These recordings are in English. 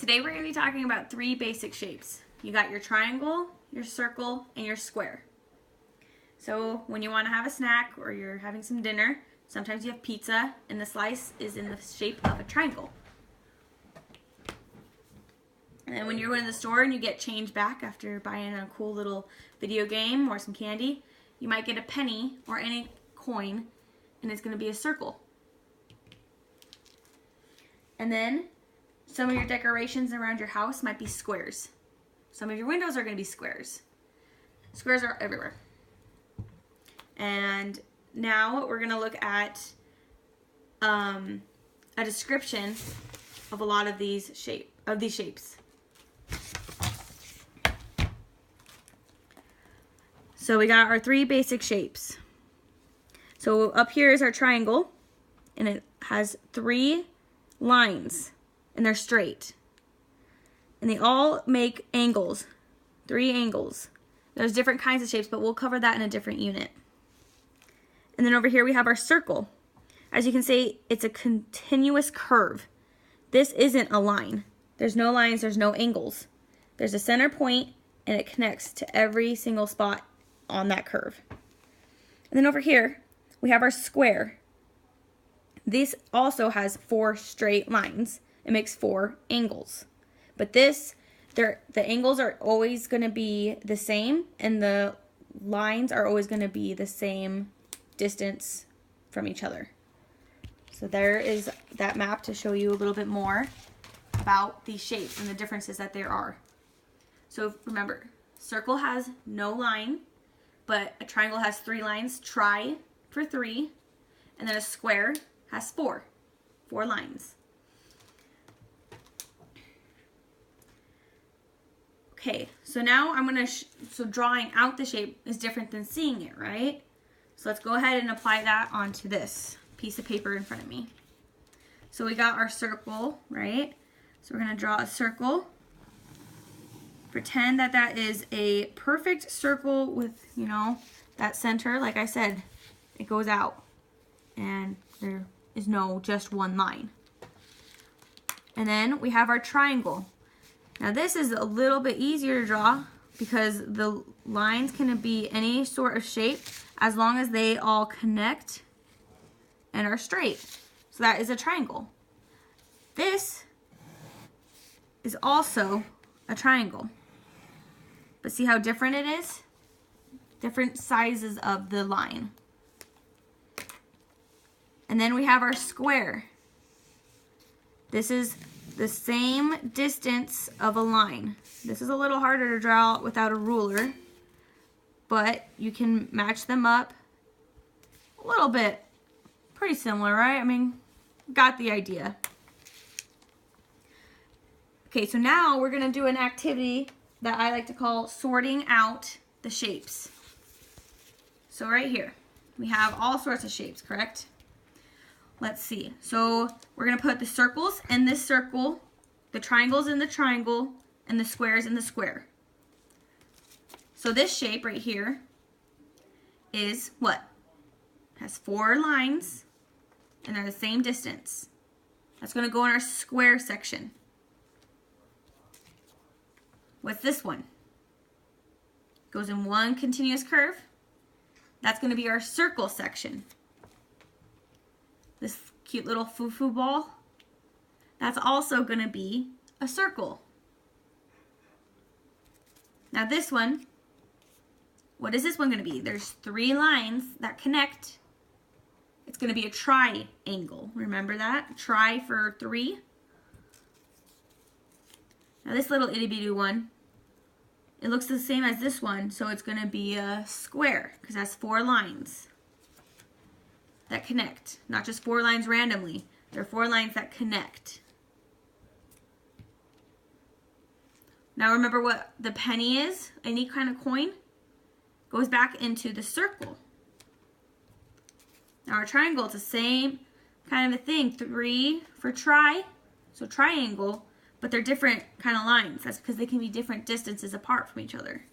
Today we're going to be talking about three basic shapes. You got your triangle, your circle, and your square. So when you want to have a snack or you're having some dinner, sometimes you have pizza and the slice is in the shape of a triangle. And then when you're going to the store and you get change back after buying a cool little video game or some candy, you might get a penny or any coin and it's going to be a circle. And then some of your decorations around your house might be squares. Some of your windows are going to be squares. Squares are everywhere. And now we're going to look at a description of a lot of these shapes. So we got our three basic shapes. So up here is our triangle, and it has three lines, and they're straight. And they all make angles, 3 angles. There's different kinds of shapes, but we'll cover that in a different unit. And then over here we have our circle. As you can see, it's a continuous curve. This isn't a line. There's no lines, there's no angles. There's a center point, and it connects to every single spot on that curve. And then over here, we have our square. This also has 4 straight lines. It makes 4 angles. But the angles are always going to be the same, and the lines are always going to be the same distance from each other. So there is that map to show you a little bit more about these shapes and the differences that there are. So remember, circle has no line, but a triangle has 3 lines, tri for 3, and then a square has 4 lines. Okay, so now I'm going to, drawing out the shape is different than seeing it, right? So let's go ahead and apply that onto this piece of paper in front of me. So we got our circle, right? So we're going to draw a circle. Pretend that that is a perfect circle with, that center. Like I said, it goes out and there is no just one line. And then we have our triangle. Now this is a little bit easier to draw because the lines can be any sort of shape as long as they all connect and are straight. So that is a triangle. This is also a triangle. But see how different it is? Different sizes of the line. And then we have our square. This is the same distance of a line. This is a little harder to draw without a ruler, but you can match them up a little bit. Pretty similar, right? I mean, got the idea. Okay, so now we're going to do an activity that I like to call sorting out the shapes. So right here, we have all sorts of shapes, correct? Let's see. So we're going to put the circles in this circle, the triangles in the triangle, and the squares in the square. So this shape right here is what? It has 4 lines, and they're the same distance. That's going to go in our square section. What's this one? Goes in one continuous curve. That's going to be our circle section. This cute little foo-foo ball, that's also going to be a circle. Now this one, what is this one going to be? There's 3 lines that connect. It's going to be a triangle. Remember that? Tri for 3. Now this little itty-bitty one, it looks the same as this one, so it's going to be a square because that's 4 lines that connect. Not just 4 lines randomly. There are 4 lines that connect. Now remember what the penny is? Any kind of coin goes back into the circle. Now our triangle, it's the same kind of a thing. 3 for tri, so triangle, but they're different kind of lines. That's because they can be different distances apart from each other.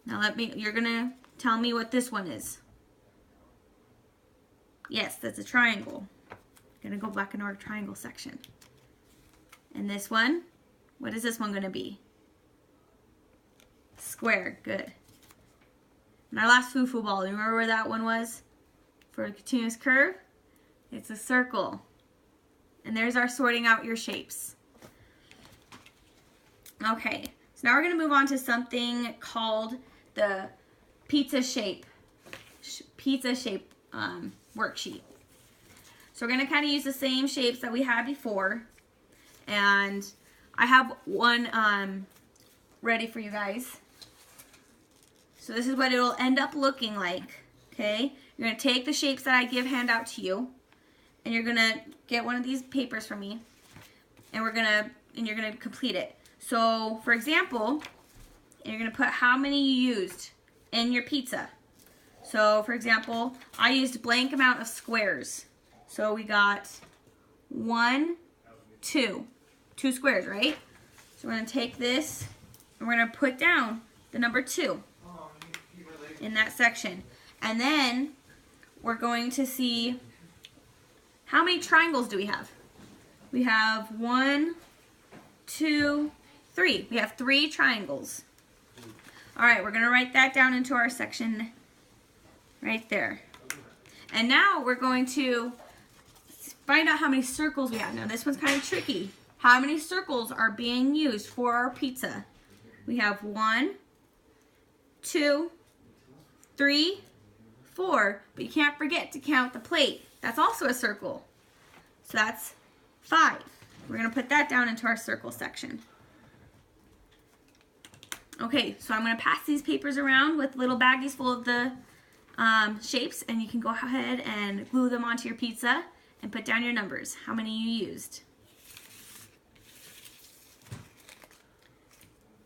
Now you're gonna tell me what this one is. Yes, that's a triangle. I'm gonna go back into our triangle section. And this one, what is this one going to be? Square. Good. And our last foo-foo ball, remember where that one was? For a continuous curve? It's a circle. And there's our sorting out your shapes. Okay, so now we're going to move on to something called the pizza shape worksheet. So we're going to kind of use the same shapes that we had before. And I have one ready for you guys. So this is what it'll end up looking like. Okay, you're going to take the shapes that I give handout to you. And you're going to get one of these papers from me. And you're going to complete it. So, for example, you're going to put how many you used in your pizza. So, for example, I used blank amount of squares. So we got 1, 2. 2 squares, right? So we're going to take this and we're going to put down the number 2 in that section. And then we're going to see how many triangles do we have? We have 1, 2, 3. We have 3 triangles. All right, we're going to write that down into our section right there. And now we're going to find out how many circles we have. Now this one's kind of tricky. How many circles are being used for our pizza? We have 1, 2, 3, 4. But you can't forget to count the plate. That's also a circle. So that's 5. We're going to put that down into our circle section. Okay, so I'm going to pass these papers around with little baggies full of the shapes, and you can go ahead and glue them onto your pizza and put down your numbers, how many you used.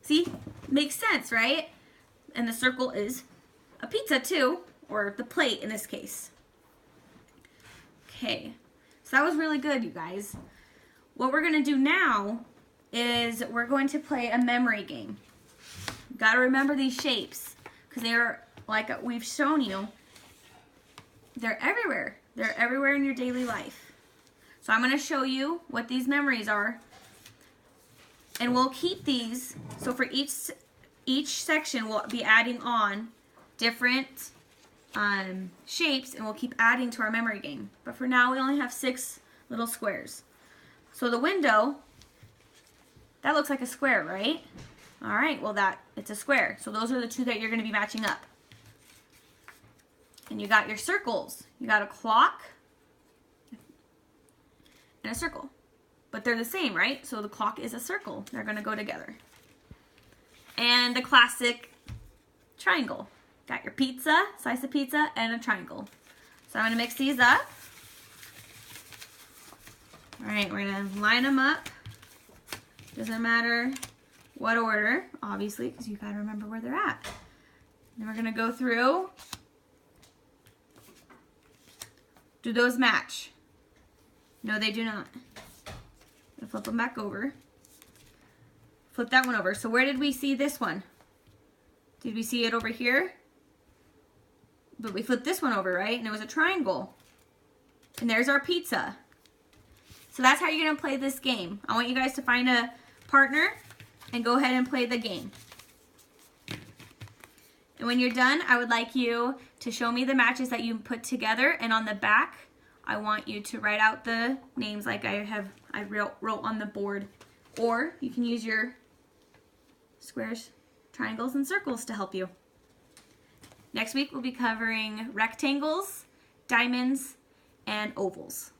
See? Makes sense, right? And the circle is a pizza too, or the plate in this case. Okay, so that was really good, you guys. What we're going to do now is we're going to play a memory game. You got to remember these shapes because they're, like we've shown you, they're everywhere. They're everywhere in your daily life. So I'm going to show you what these memories are, and we'll keep these. So for each section, we'll be adding on different shapes, and we'll keep adding to our memory game. But for now, we only have 6 little squares. So the window, that looks like a square, right? All right, well it's a square. So those are the 2 that you're going to be matching up. And you got your circles. You got a clock and a circle. But they're the same, right? So the clock is a circle. They're going to go together. And the classic triangle. Got your pizza, slice of pizza, and a triangle. So I'm going to mix these up. All right, we're going to line them up. Doesn't matter what order, obviously, because you got to remember where they're at. Then we're going to go through. Do those match? No, they do not. I'll flip them back over. Flip that one over. So where did we see this one? Did we see it over here? But we flipped this one over, right? And it was a triangle. And there's our pizza. So that's how you're going to play this game. I want you guys to find a partner and go ahead and play the game. And when you're done, I would like you to show me the matches that you put together. And on the back, I want you to write out the names like I wrote on the board. Or you can use your squares, triangles, and circles to help you. Next week, we'll be covering rectangles, diamonds, and ovals.